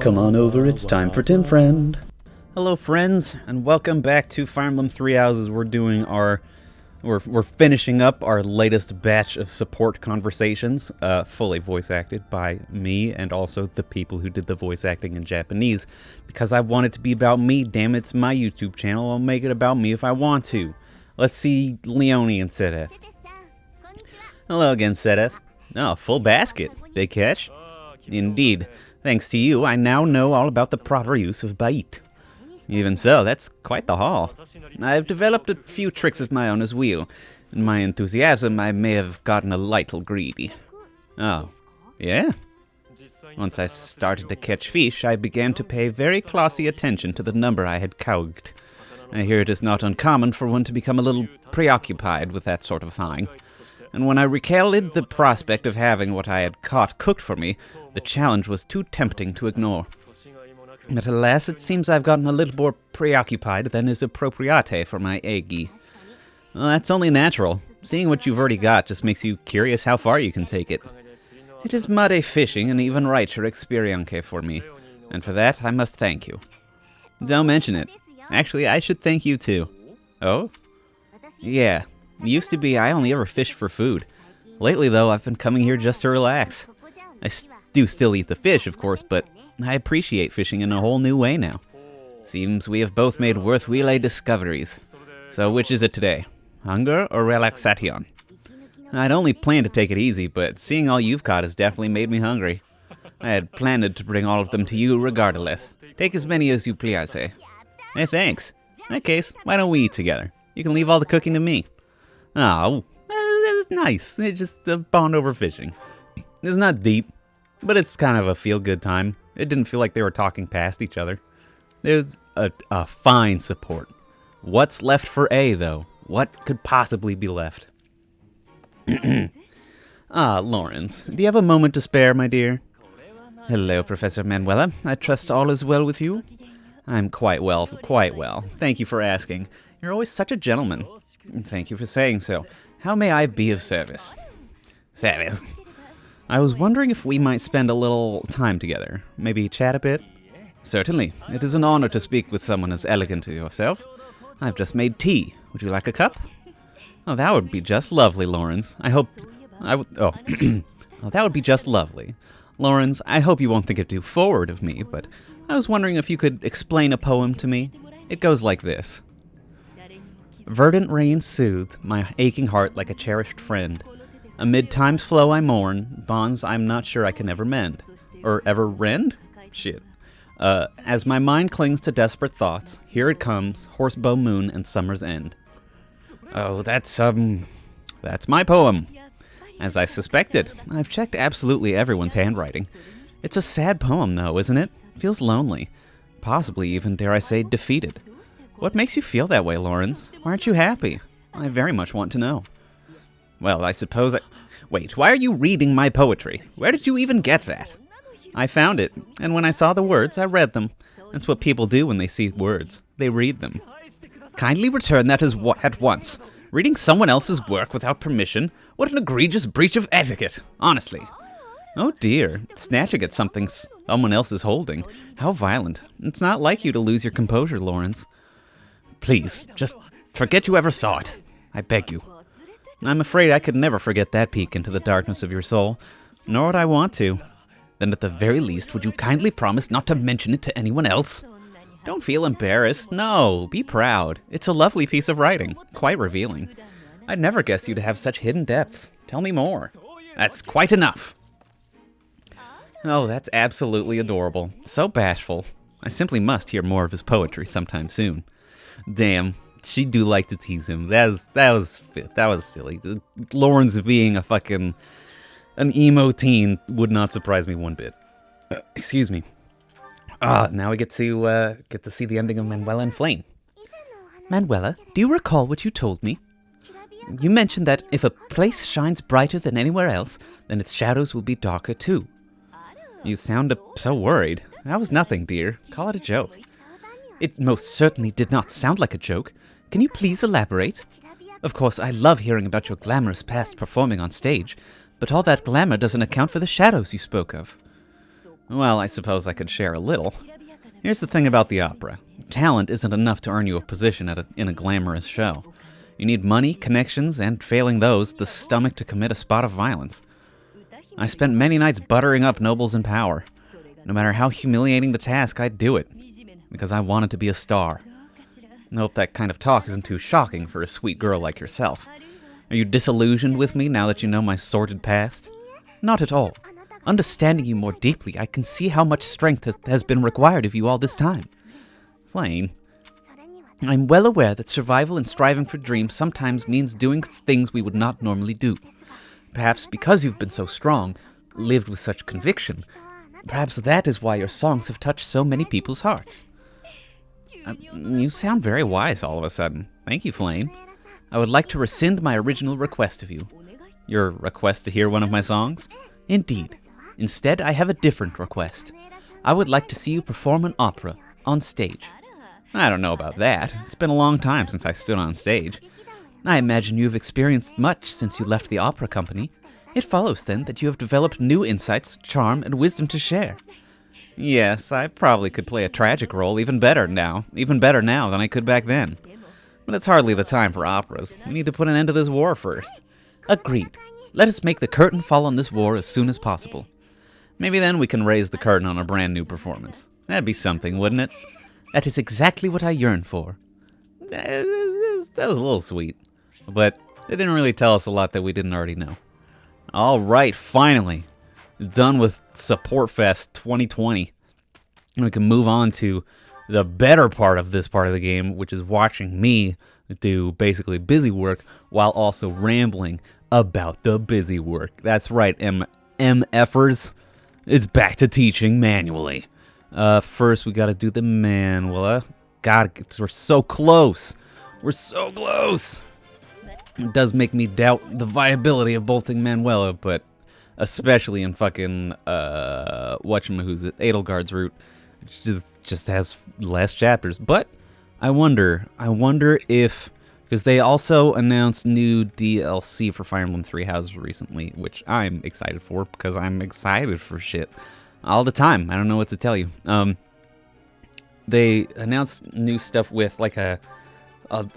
Come on over, it's time for Tim Friend. Hello friends, and welcome back to Fire Emblem Three Houses. We're finishing up our latest batch of support conversations, fully voice acted by me and also the people who did the voice acting in Japanese. Because I want it to be about me, damn it's my YouTube channel, I'll make it about me if I want to. Let's see Leonie and Sedeth. Hello again, Sedeth. Oh, full basket. Big catch? Indeed. Thanks to you, I now know all about the proper use of bait. Even so, that's quite the haul. I've developed a few tricks of my own as well. In my enthusiasm, I may have gotten a little greedy. Oh, yeah? Once I started to catch fish, I began to pay very closely attention to the number I had cogged. I hear it is not uncommon for one to become a little preoccupied with that sort of thing. And when I recounted the prospect of having what I had caught cooked for me, the challenge was too tempting to ignore. But alas, it seems I've gotten a little more preoccupied than is appropriate for my egi. Well, that's only natural. Seeing what you've already got just makes you curious how far you can take it. It is muddy fishing and even richer experience for me, and for that I must thank you. Don't mention it. Actually, I should thank you too. Oh? Yeah. It used to be I only ever fished for food. Lately, though, I've been coming here just to relax. I do still eat the fish, of course, but I appreciate fishing in a whole new way now. Seems we have both made worthwhile discoveries. So which is it today? Hunger or relaxation? I'd only planned to take it easy, but seeing all you've caught has definitely made me hungry. I had planned to bring all of them to you regardless. Take as many as you please. Hey, thanks. In that case, why don't we eat together? You can leave all the cooking to me. Oh, that's nice. It's just a bond over fishing. It's not deep, but it's kind of a feel-good time. It didn't feel like they were talking past each other. It was a fine support. What's left for A, though? What could possibly be left? Lawrence, do you have a moment to spare, my dear? Hello, Professor Manuela. I trust all is well with you? I'm quite well, quite well. Thank you for asking. You're always such a gentleman. Thank you for saying so. How may I be of service? Service. I was wondering if we might spend a little time together. Maybe chat a bit? Certainly. It is an honor to speak with someone as elegant as yourself. I've just made tea. Would you like a cup? Oh, that would be just lovely, Lawrence. Oh, that would be just lovely. Lawrence, I hope you won't think it too forward of me, but I was wondering if you could explain a poem to me. It goes like this. Verdant rain soothed my aching heart like a cherished friend. Amid time's flow I mourn, bonds I'm not sure I can ever mend. Or ever rend? Shit. As my mind clings to desperate thoughts, here it comes, horsebow moon and summer's end. Oh, that's my poem. As I suspected, I've checked absolutely everyone's handwriting. It's a sad poem, though, isn't it? Feels lonely. Possibly even, dare I say, defeated. What makes you feel that way, Lawrence? Why aren't you happy? I very much want to know. Well, I suppose Wait, why are you reading my poetry? Where did you even get that? I found it, and when I saw the words, I read them. That's what people do when they see words. They read them. Kindly return that at once. Reading someone else's work without permission? What an egregious breach of etiquette, honestly. Oh dear, snatching at something someone else is holding. How violent. It's not like you to lose your composure, Lawrence. Please, just forget you ever saw it. I beg you. I'm afraid I could never forget that peek into the darkness of your soul, nor would I want to. Then at the very least, would you kindly promise not to mention it to anyone else? Don't feel embarrassed. No, be proud. It's a lovely piece of writing, quite revealing. I'd never guess you to have such hidden depths. Tell me more. That's quite enough. Oh, that's absolutely adorable. So bashful. I simply must hear more of his poetry sometime soon. Damn, she do like to tease him. That was silly. Lawrence being an emo teen would not surprise me one bit. Excuse me. Now we get to see the ending of Manuela and Flame. Manuela, do you recall what you told me? You mentioned that if a place shines brighter than anywhere else, then its shadows will be darker too. You sound so worried. That was nothing, dear. Call it a joke. It most certainly did not sound like a joke. Can you please elaborate? Of course, I love hearing about your glamorous past performing on stage, but all that glamour doesn't account for the shadows you spoke of. Well, I suppose I could share a little. Here's the thing about the opera. Talent isn't enough to earn you a position in a glamorous show. You need money, connections, and failing those, the stomach to commit a spot of violence. I spent many nights buttering up nobles in power. No matter how humiliating the task, I'd do it. Because I wanted to be a star. I hope that kind of talk isn't too shocking for a sweet girl like yourself. Are you disillusioned with me now that you know my sordid past? Not at all. Understanding you more deeply, I can see how much strength has been required of you all this time. Flane, I'm well aware that survival and striving for dreams sometimes means doing things we would not normally do. Perhaps because you've been so strong, lived with such conviction, perhaps that is why your songs have touched so many people's hearts. You sound very wise all of a sudden. Thank you, Flane. I would like to rescind my original request of you. Your request to hear one of my songs? Indeed. Instead, I have a different request. I would like to see you perform an opera on stage. I don't know about that. It's been a long time since I stood on stage. I imagine you've experienced much since you left the opera company. It follows, then, that you have developed new insights, charm, and wisdom to share. Yes, I probably could play a tragic role even better now than I could back then. But it's hardly the time for operas. We need to put an end to this war first. Agreed. Let us make the curtain fall on this war as soon as possible. Maybe then we can raise the curtain on a brand new performance. That'd be something, wouldn't it? That is exactly what I yearn for. That was a little sweet. But it didn't really tell us a lot that we didn't already know. Alright, finally. Done with Support Fest 2020. And we can move on to the better part of this part of the game, which is watching me do basically busy work while also rambling about the busy work. That's right, MFers. It's back to teaching manually. First, we gotta do the manual. God, we're so close. We're so close. It does make me doubt the viability of bolting Manuela, but especially in fucking whatchamahoo's Edelgard's route, which just has less chapters. But I wonder if, because they also announced new DLC for Fire Emblem Three Houses recently, which I'm excited for because I'm excited for shit all the time. I don't know what to tell you. They announced new stuff with like a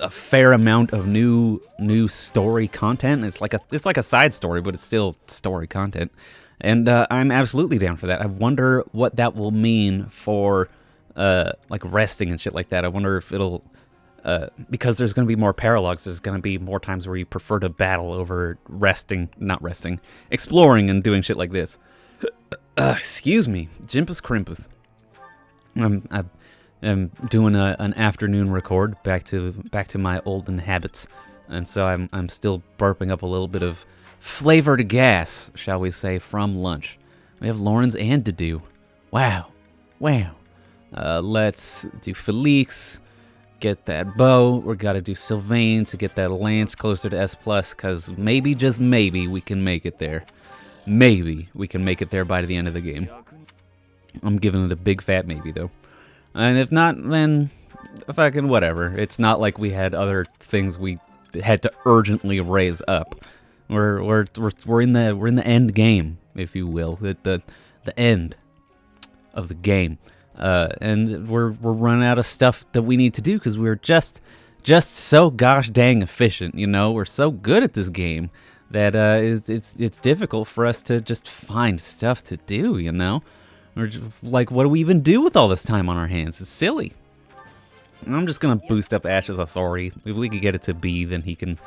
fair amount of new story content. It's like a side story, but it's still story content, and I'm absolutely down for that. I wonder what that will mean for like resting and shit like that. I wonder if it'll because there's going to be more paralogs. There's going to be more times where you prefer to battle over exploring and doing shit like this. Excuse me, Jimpus Crimpus. I'm doing an afternoon record back to my olden habits, and so I'm still burping up a little bit of flavored gas, shall we say, from lunch. We have Lawrence and to do. Wow. Let's do Felix, get that bow. We gotta do Sylvain to get that lance closer to S+, because maybe, just maybe, we can make it there. Maybe we can make it there by the end of the game. I'm giving it a big fat maybe, though. And if not, then fucking whatever. It's not like we had other things we had to urgently raise up. We're in the end game, if you will, the end of the game, and we're running out of stuff that we need to do because we're just so gosh dang efficient. You know, we're so good at this game that it's difficult for us to just find stuff to do. You know. Or just, like, what do we even do with all this time on our hands? It's silly. And I'm just gonna boost up Ash's authority. If we could get it to B, then he can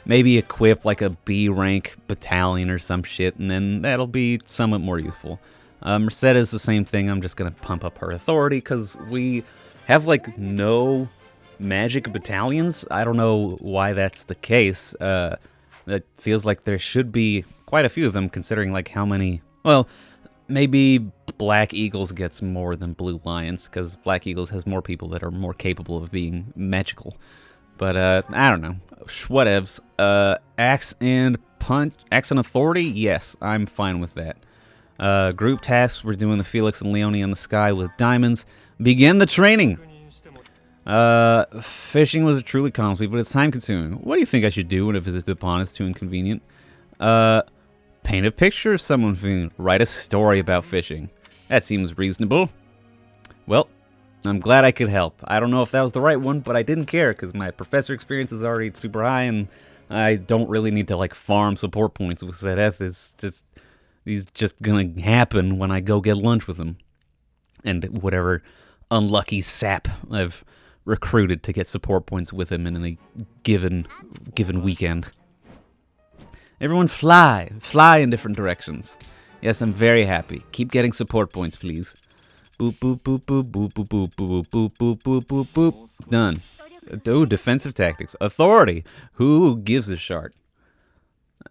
maybe equip like a B rank battalion or some shit, and then that'll be somewhat more useful. Merceda's the same thing. I'm just gonna pump up her authority because we have like no magic battalions. I don't know why that's the case. It feels like there should be quite a few of them, considering like how many. Well, maybe Black Eagles gets more than Blue Lions, because Black Eagles has more people that are more capable of being magical. But, I don't know. Whatevs. Axe and Authority? Yes, I'm fine with that. Group tasks, we're doing the Felix and Leone in the sky with diamonds. Begin the training! Fishing was truly costly, but it's time-consuming. What do you think I should do when a visit to the pond is too inconvenient? Paint a picture of someone fishing. Write a story about fishing. That seems reasonable. Well, I'm glad I could help. I don't know if that was the right one, but I didn't care because my professor experience is already super high, and I don't really need to like farm support points with Zeth. It's just these just gonna happen when I go get lunch with him, and whatever unlucky sap I've recruited to get support points with him in a given weekend. Everyone fly in different directions. Yes, I'm very happy. Keep getting support points, please. Boop, boop, boop, boop, boop, boop, boop, boop, boop, boop, boop, boop, boop. Done. Oh, defensive tactics. Authority. Who gives a shart?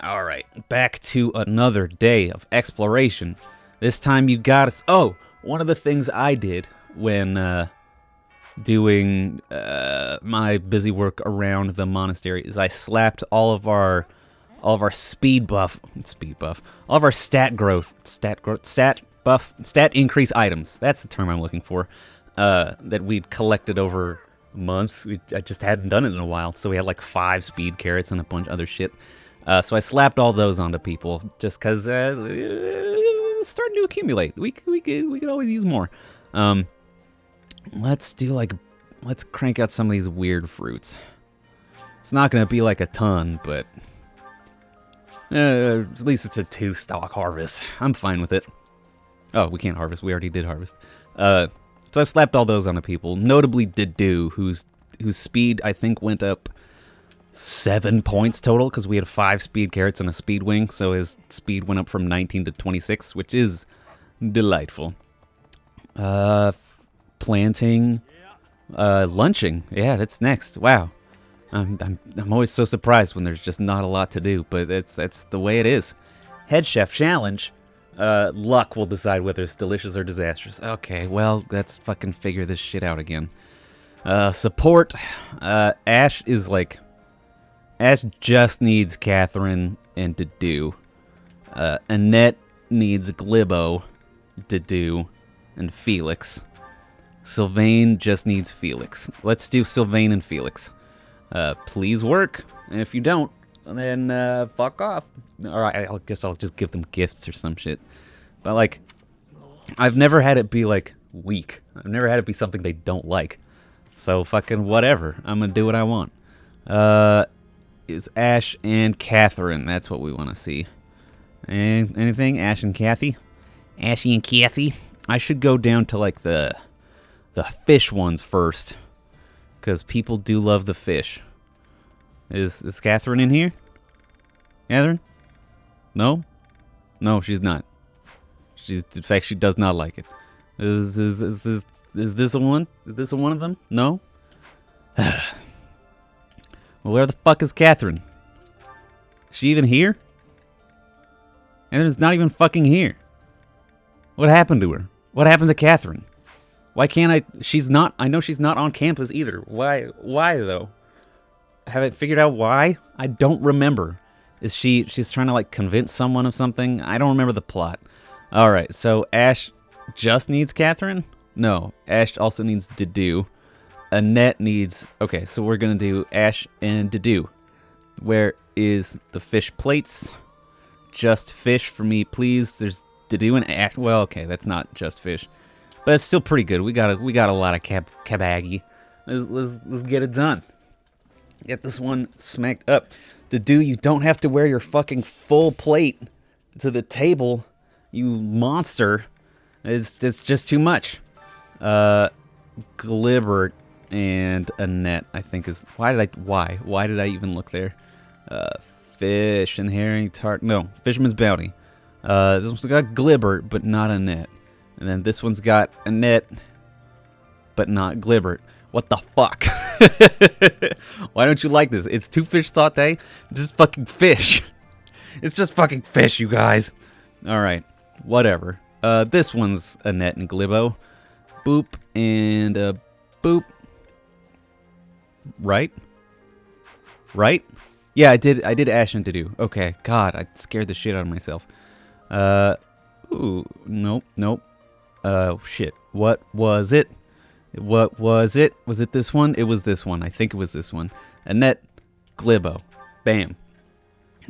Alright, back to another day of exploration. This time you got us. Oh, one of the things I did when doing my busy work around the monastery is I slapped all of our stat increase items. That's the term I'm looking for. That we'd collected over months. I just hadn't done it in a while, so we had like 5 speed carrots and a bunch of other shit. So I slapped all those onto people just because it's starting to accumulate. We could always use more. Let's crank out some of these weird fruits. It's not gonna be like a ton, but at least it's a 2-stock harvest. I'm fine with it. Oh, we can't harvest. We already did harvest. So I slapped all those onto people. Notably Dedu, whose speed I think went up 7 points total because we had 5 speed carrots and a speed wing, so his speed went up from 19 to 26, which is delightful. Planting, lunching. Yeah, that's next. Wow. I'm always so surprised when there's just not a lot to do, but that's the way it is. Head chef challenge. Luck will decide whether it's delicious or disastrous. Okay, well, let's fucking figure this shit out again. Support. Ash is like... Ash just needs Catherine and Dedu. Annette needs Glibbo, Dedu, and Felix. Sylvain just needs Felix. Let's do Sylvain and Felix. Please work. And if you don't, then fuck off. Alright, I guess I'll just give them gifts or some shit. But like, I've never had it be like weak. I've never had it be something they don't like. So fucking whatever. I'm gonna do what I want. Is Ash and Catherine. That's what we want to see. And anything? Ash and Kathy? Ashy and Kathy? I should go down to like the fish ones first. Because people do love the fish. Is Catherine in here? Catherine? No? No, she's not. In fact, she does not like it. Is this a one? Is this a one of them? No? Well, where the fuck is Catherine? Is she even here? Catherine's not even fucking here. What happened to her? What happened to Catherine? Why can't I... She's not... I know she's not on campus either. Why though? Have I figured out why? I don't remember. Is she's trying to like convince someone of something? I don't remember the plot. Alright, so Ash just needs Catherine? No, Ash also needs Dedu. Annette needs... Okay, so we're gonna do Ash and Dedu. Where is the fish plates? Just fish for me, please. There's Dedu and Ash. Well, okay, that's not just fish. But it's still pretty good. We got a lot of kabaggy. Let's get it done. Get this one smacked up. Dedu, you don't have to wear your fucking full plate to the table, you monster. It's just too much. Glibbert and Annette, I think is... Why did I even look there? Fish and herring tart... No, Fisherman's Bounty. This one's got Glibbert, but not Annette. And then this one's got Annette, but not Glibbert. What the fuck? Why don't you like this? It's 2 fish saute. It's just fucking fish. It's just fucking fish, you guys. Alright, whatever. This one's Annette and Glibbo. Boop and boop. Right? Right? Yeah, I did Ash and Dedu. Okay, God, I scared the shit out of myself. Ooh, nope. Shit. What was it? What was it? Was it this one? It was this one. I think it was this one. Annette, Glibbo. Bam.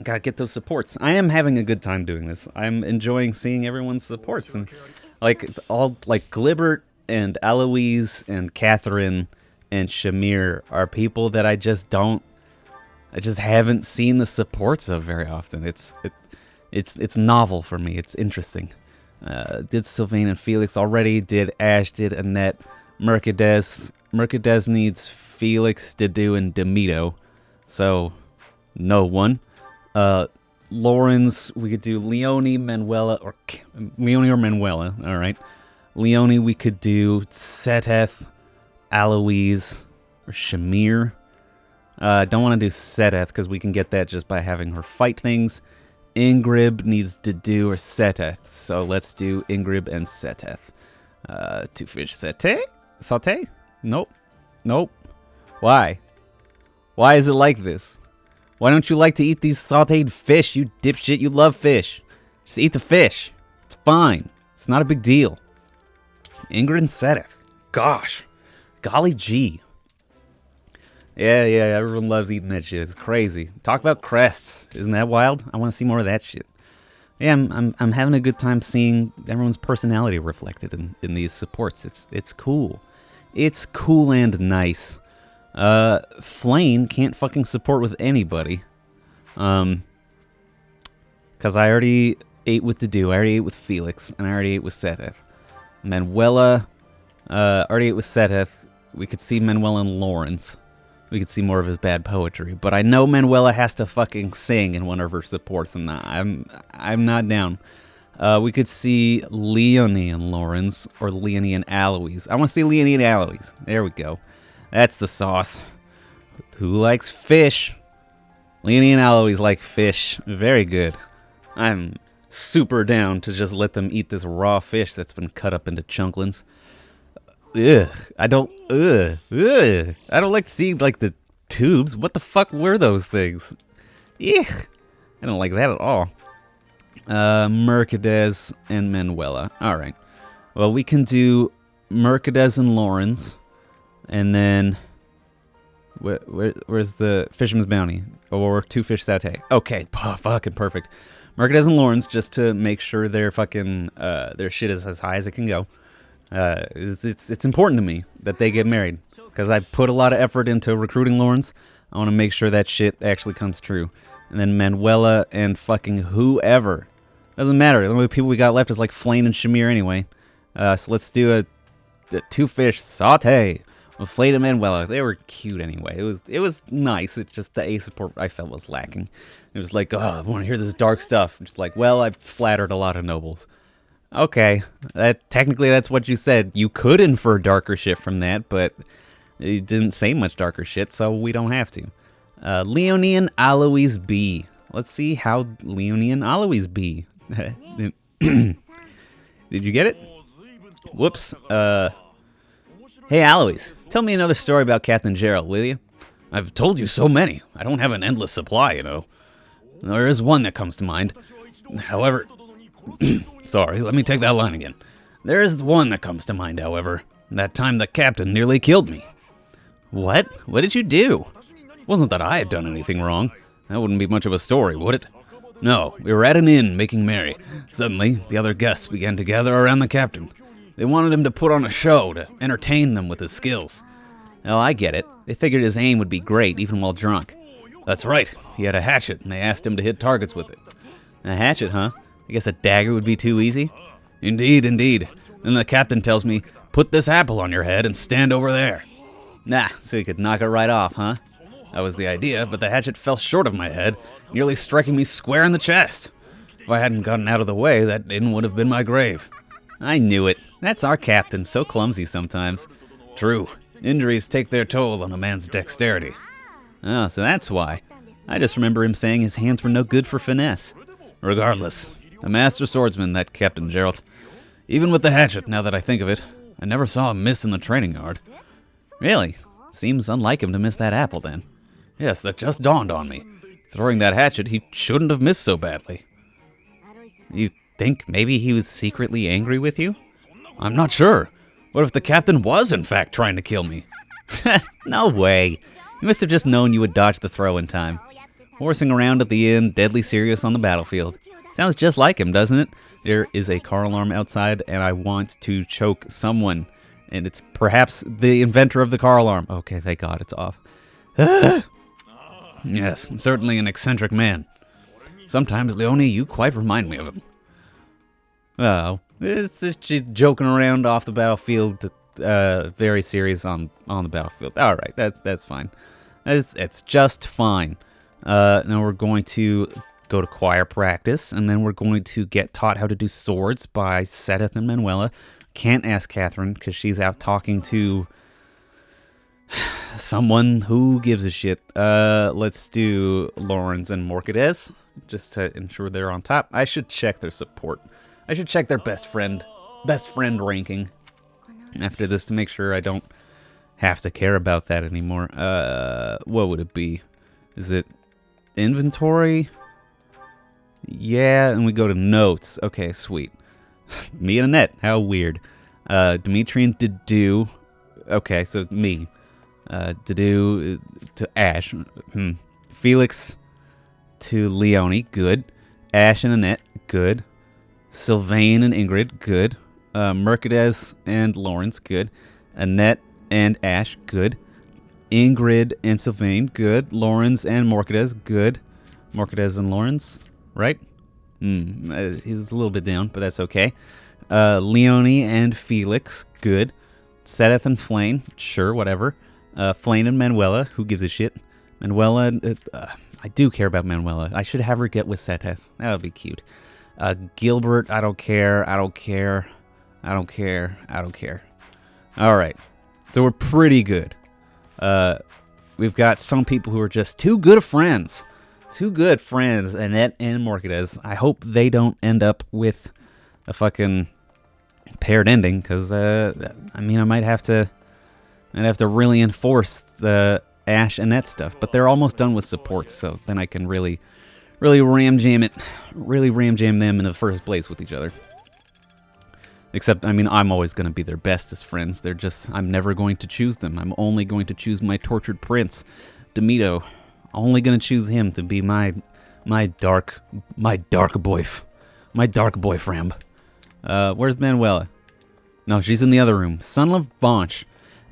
Gotta get those supports. I am having a good time doing this. I'm enjoying seeing everyone's supports. And Like, all, like, Glibbert and Eloise and Catherine and Shamir are people that I just haven't seen the supports of very often. It's novel for me. It's interesting. Did Sylvain and Felix already? Did Ash? Did Annette? Mercedes. Mercedes needs Felix, Didu, and Demito. So, no one. Lawrence, we could do Leone, Manuela, or Leone or Manuela. All right. Leone, we could do Seteth, Aloise, or Shamir. Don't want to do Seteth because we can get that just by having her fight things. Ingrid needs to do or Seteth, so let's do Ingrid and Seteth. Two fish saute? Nope. Why? Why is it like this? Why don't you like to eat these sauteed fish, you dipshit? You love fish. Just eat the fish. It's fine. It's not a big deal. Ingrid and Seteth. Gosh. Golly gee. Yeah, everyone loves eating that shit. It's crazy. Talk about crests. Isn't that wild? I want to see more of that shit. Yeah, I'm having a good time seeing everyone's personality reflected in these supports. It's cool. It's cool and nice. Flame can't fucking support with anybody. Cause I already ate with Didu, I already ate with Felix, and I already ate with Seteth. Manuela, already ate with Seteth. We could see Manuela and Lawrence. We could see more of his bad poetry, but I know Manuela has to fucking sing in one of her supports, and I'm not down. We could see Leone and Lawrence, or Leone and Aloise. I want to see Leone and Aloise. There we go. That's the sauce. Who likes fish? Leone and Aloise like fish. Very good. I'm super down to just let them eat this raw fish that's been cut up into chunklins. I don't like to see, like, the tubes. What the fuck were those things? I don't like that at all. Mercedes and Manuela. Alright. Well, we can do Mercedes and Lawrence. And then... Where's the Fisherman's Bounty? Or Two Fish Satay. Okay, fucking perfect. Mercedes and Lawrence, just to make sure their fucking... their shit is as high as it can go. It's important to me that they get married, because I put a lot of effort into recruiting Lawrence. I want to make sure that shit actually comes true. And then Manuela and fucking whoever. Doesn't matter. The only people we got left is like Flame and Shamir anyway. So let's do a two fish saute with Flame and Manuela. They were cute anyway. It was nice. It's just the A support I felt was lacking. It was like, oh, I want to hear this dark stuff. I'm just like, well, I flattered a lot of nobles. Okay, technically that's what you said. You could infer darker shit from that, but it didn't say much darker shit, so we don't have to. Leone and Aloise B. Let's see how Leone and Aloise B. Did you get it? Whoops. Hey Aloise, tell me another story about Captain Gerald, will you? I've told you so many. I don't have an endless supply, you know. There is one that comes to mind. However... Sorry, let me take that line again. There is one that comes to mind, however. That time the captain nearly killed me. What? What did you do? It wasn't that I had done anything wrong. That wouldn't be much of a story, would it? No, we were at an inn making merry. Suddenly, the other guests began to gather around the captain. They wanted him to put on a show to entertain them with his skills. Oh, I get it. They figured his aim would be great, even while drunk. That's right. He had a hatchet, and they asked him to hit targets with it. A hatchet, huh? I guess a dagger would be too easy? Indeed. Then the captain tells me, put this apple on your head and stand over there. Nah, so he could knock it right off, huh? That was the idea, but the hatchet fell short of my head, nearly striking me square in the chest. If I hadn't gotten out of the way, that inn would have been my grave. I knew it. That's our captain, so clumsy sometimes. True. Injuries take their toll on a man's dexterity. Oh, so that's why. I just remember him saying his hands were no good for finesse. Regardless, a master swordsman, that Captain Gerald. Even with the hatchet, now that I think of it, I never saw him miss in the training yard. Really? Seems unlike him to miss that apple, then. Yes, that just dawned on me. Throwing that hatchet, he shouldn't have missed so badly. You think maybe he was secretly angry with you? I'm not sure. What if the captain was, in fact, trying to kill me? No way. He must have just known you would dodge the throw in time. Horsing around at the inn, deadly serious on the battlefield. Sounds just like him, doesn't it? There is a car alarm outside, and I want to choke someone. And it's perhaps the inventor of the car alarm. Okay, thank God it's off. Yes, I'm certainly an eccentric man. Sometimes, Leonie, you quite remind me of him. Oh, she's joking around off the battlefield. Very serious on the battlefield. All right, that's fine. It's just fine. Now we're going to go to choir practice, and then we're going to get taught how to do swords by Sedith and Manuela. Can't ask Catherine because she's out talking to someone who gives a shit. Let's do Lawrence and Morcades just to ensure they're on top. I should check their support. I should check their best friend ranking after this to make sure I don't have to care about that anymore. What would it be? Is it inventory? Yeah, and we go to notes. Okay, sweet. Me and Annette. How weird. Dimitri and Dedu. Okay, so me. Dedu to Ash. Felix to Leonie. Good. Ash and Annette. Good. Sylvain and Ingrid. Good. Mercedes and Lawrence. Good. Annette and Ash. Good. Ingrid and Sylvain. Good. Lawrence and Morcedes. Good. Morcedes and Lawrence. Right? He's a little bit down, but that's okay. Leonie and Felix, good. Sedith and Flane, sure, whatever. Flane and Manuela, who gives a shit? Manuela, I do care about Manuela. I should have her get with Sedith. That would be cute. Gilbert, I don't care. Alright, so we're pretty good. We've got some people who are just too good of friends. Two good friends, Annette and Morcedes. I hope they don't end up with a fucking paired ending, because I might have to really enforce the Ash Annette stuff. But they're almost done with support, so then I can really ram jam them in the first place with each other. Except, I'm always going to be their bestest friends. I'm never going to choose them. I'm only going to choose my tortured prince, Demito. Only gonna choose him to be my dark boyfriend. Where's Manuela? No, she's in the other room. Son of Bonch.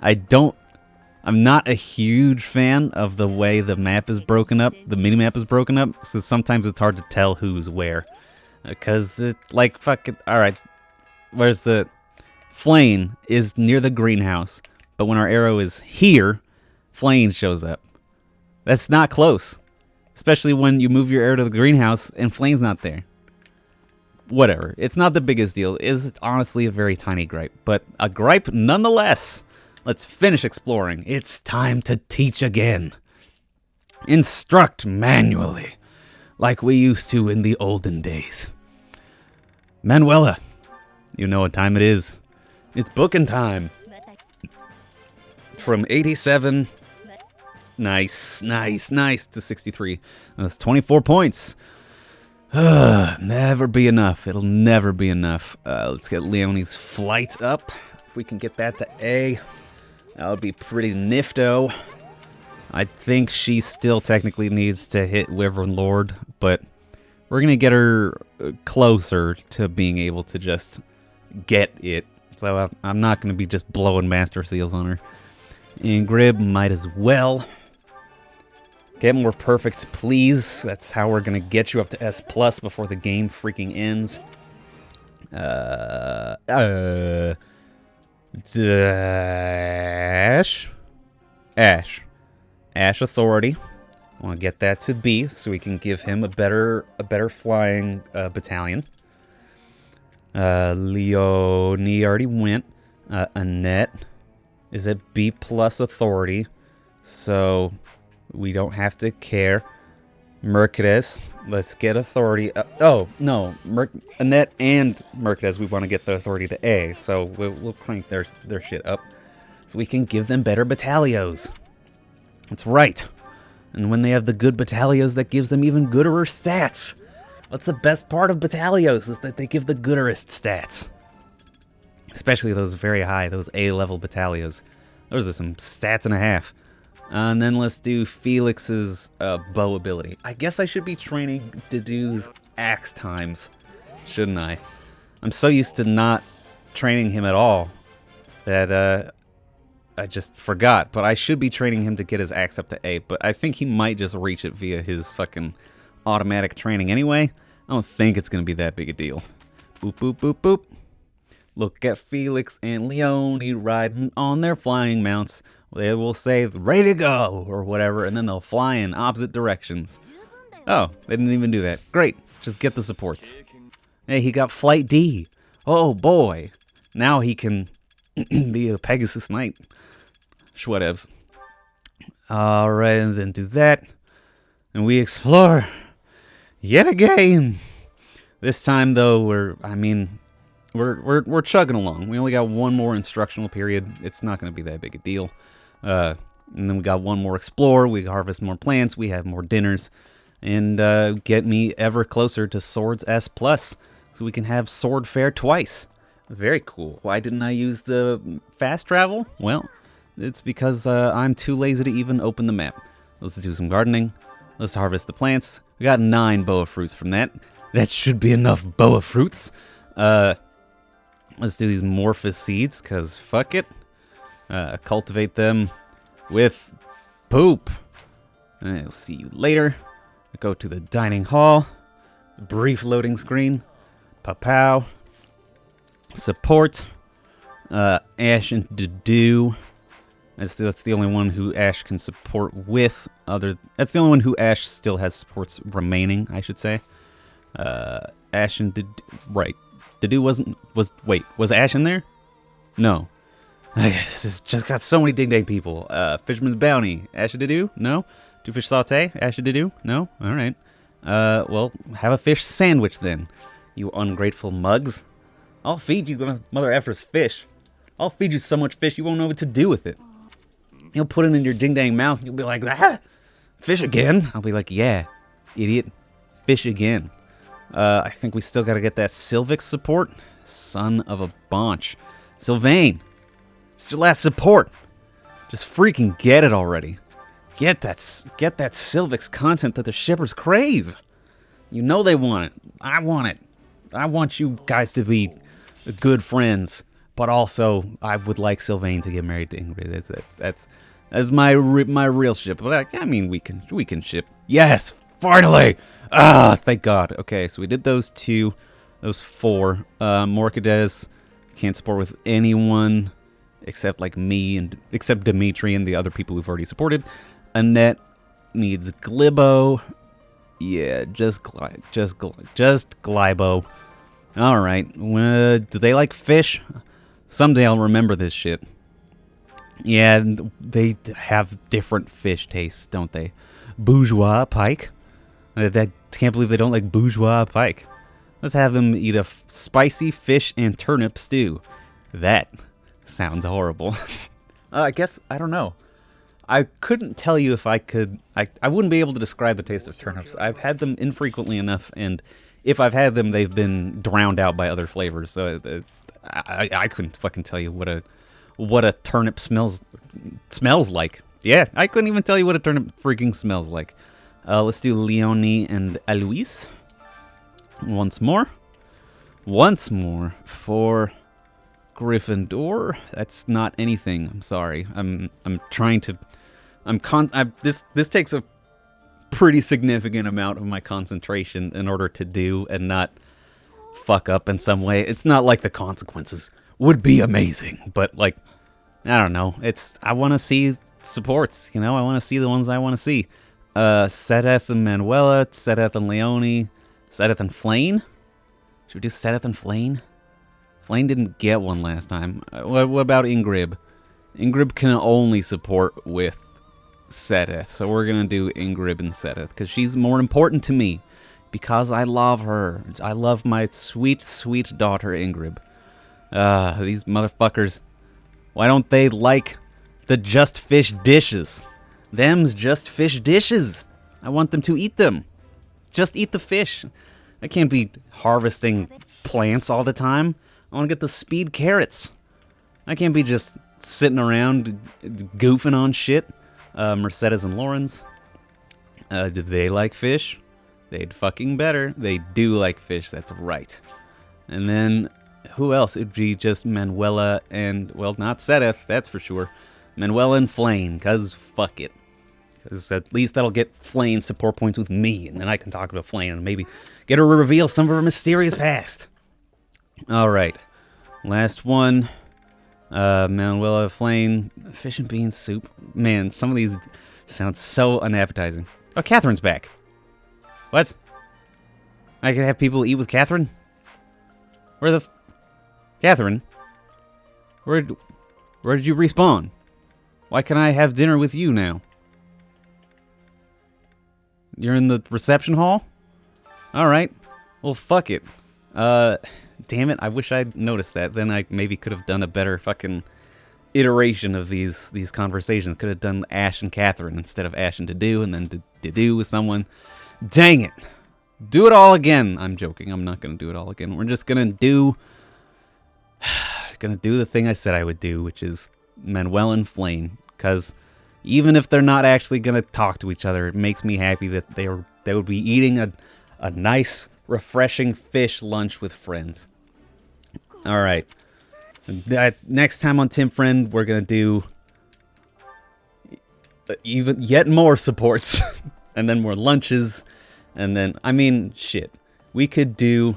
I'm not a huge fan of the way the map is broken up. The mini map is broken up, so sometimes it's hard to tell who's where. Cause alright. Where's the Flane is near the greenhouse, but when our arrow is here, Flane shows up. That's not close. Especially when you move your arrow to the greenhouse and Flame's not there. Whatever. It's not the biggest deal. It's honestly a very tiny gripe. But a gripe nonetheless. Let's finish exploring. It's time to teach again. Instruct manually. Like we used to in the olden days. Manuela. You know what time it is. It's booking time. From 87... Nice, to 63. That's 24 points. Never be enough. It'll never be enough. Let's get Leonie's flight up. If we can get that to A, that would be pretty nifto. I think she still technically needs to hit Wyvern Lord, but we're going to get her closer to being able to just get it. So I'm not going to be just blowing Master Seals on her. Ingrid might as well. Get more perfects, please. That's how we're gonna get you up to S+ before the game freaking ends. Ash Authority. I want to get that to B so we can give him a better flying battalion. Leonie already went. Annette is at B+ Authority, so we don't have to care. Mercedes, let's get authority. Oh, no. Annette and Mercedes, we want to get the authority to A. So we'll crank their shit up so we can give them better battalios. That's right. And when they have the good battalios, that gives them even gooder stats. What's the best part of battalios is that they give the gooderest stats. Especially those very high, those A-level battalios. Those are some stats and a half. And then let's do Felix's bow ability. I guess I should be training Dedu's axe times, shouldn't I? I'm so used to not training him at all that I just forgot. But I should be training him to get his axe up to 8. But I think he might just reach it via his fucking automatic training anyway. I don't think it's going to be that big a deal. Boop, boop, boop, boop. Look at Felix and Leone riding on their flying mounts. They will say, ready to go, or whatever, and then they'll fly in opposite directions. Oh, they didn't even do that. Great, just get the supports. Hey, he got Flight D. Oh, boy. Now he can be a Pegasus Knight. Schwatevs. Alright, and then do that. And we explore yet again. This time, though, we're chugging along. We only got one more instructional period. It's not going to be that big a deal. And then we got one more explore. We harvest more plants. We have more dinners. And get me ever closer to Swords S+. So we can have Sword Fair twice. Very cool. Why didn't I use the fast travel? Well, it's because I'm too lazy to even open the map. Let's do some gardening. Let's harvest the plants. We got 9 boa fruits from that. That should be enough boa fruits. Let's do these Morphous seeds, because fuck it. Cultivate them with poop. And I'll see you later. Go to the dining hall. Brief loading screen. Pow. Support. Ash and Dedu. That's the only one who Ash can support with. That's the only one who Ash still has supports remaining, I should say. Ash and Dedu. Right. Dedu was Ash in there? No. This has just got so many ding-dang people. Fisherman's Bounty. Ash and Dedu? No. Two fish saute? Ash and Dedu? No? Alright. Well, have a fish sandwich then. You ungrateful mugs. I'll feed you mother effer's fish. I'll feed you so much fish you won't know what to do with it. You'll put it in your ding-dang mouth and you'll be like, ah, fish again? I'll be like, yeah, idiot. Fish again. I think we still gotta get that Sylvix support. Son of a bonch. Sylvain, it's your last support. Just freaking get it already. Get that Sylvix content that the shippers crave. You know they want it. I want it. I want you guys to be good friends, but also I would like Sylvain to get married to Ingrid. That's my real ship. But I mean, we can ship. Yes, finally. Ah, thank God. Okay, so we did those 2, those 4. Morcades can't support with anyone except like me and except Dimitri and the other people who've already supported. Annette needs Glibbo. Yeah, just Glybo. All right. Do they like fish? Someday I'll remember this shit. Yeah, they have different fish tastes, don't they? Bourgeois pike. I can't believe they don't like bourgeois pike. Let's have them eat a spicy fish and turnip stew. That sounds horrible. I guess, I don't know. I couldn't tell you if I could. I wouldn't be able to describe the taste of turnips. I've had them infrequently enough, and if I've had them, they've been drowned out by other flavors. So I couldn't fucking tell you what a turnip smells like. Yeah, I couldn't even tell you what a turnip freaking smells like. Let's do Leone and Alois. Once more for Gryffindor. That's not anything. I'm sorry. I'm trying to. This takes a pretty significant amount of my concentration in order to do and not fuck up in some way. It's not like the consequences would be amazing, but like, I don't know. I want to see supports. You know, I want to see the ones I want to see. Sedeth and Manuela, Sedeth and Leone, Sedeth and Flane. Should we do Sedeth and Flane? Flane didn't get one last time. What about Ingrib? Ingrib can only support with Sedeth, so we're gonna do Ingrib and Sedeth because she's more important to me because I love her. I love my sweet, sweet daughter Ingrib. These motherfuckers. Why don't they like the just fish dishes? Them's just fish dishes. I want them to eat them. Just eat the fish. I can't be harvesting plants all the time. I want to get the speed carrots. I can't be just sitting around goofing on shit. Mercedes and Lawrence. Do they like fish? They'd fucking better. They do like fish, that's right. And then, who else? It'd be just Manuela and, well, not Sedith, that's for sure. Manuela and Flane, because fuck it. Because at least that'll get Flane support points with me, and then I can talk about Flane and maybe get her to reveal some of her mysterious past. Alright. Last one. Manuela, Flane, fish and bean soup. Man, some of these sound so unappetizing. Oh, Catherine's back. What? I can have people eat with Catherine? Where the Catherine? Where did you respawn? Why can I have dinner with you now? You're in the reception hall? Alright. Well, fuck it. Damn it, I wish I'd noticed that. Then I maybe could have done a better fucking iteration of these conversations. Could have done Ash and Catherine instead of Ash and Dedue, and then Dedue with someone. Dang it. Do it all again. I'm joking. I'm not going to do it all again. We're just going to do the thing I said I would do, which is Manuel and Flane. Because even if they're not actually going to talk to each other, it makes me happy that they would be eating a nice, refreshing fish lunch with friends. All right. Next time on Tim Friend, we're going to do yet more supports. And then more lunches. And then, I mean, shit. We could do...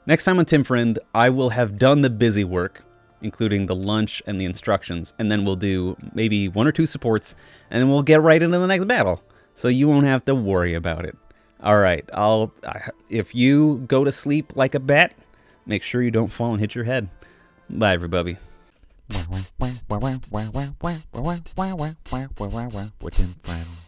Next time on Tim Friend, I will have done the busy work, including the lunch and the instructions. And then we'll do maybe 1 or 2 supports. And then we'll get right into the next battle. So you won't have to worry about it. Alright, if you go to sleep like a bat, make sure you don't fall and hit your head. Bye, everybody. Tim Friend.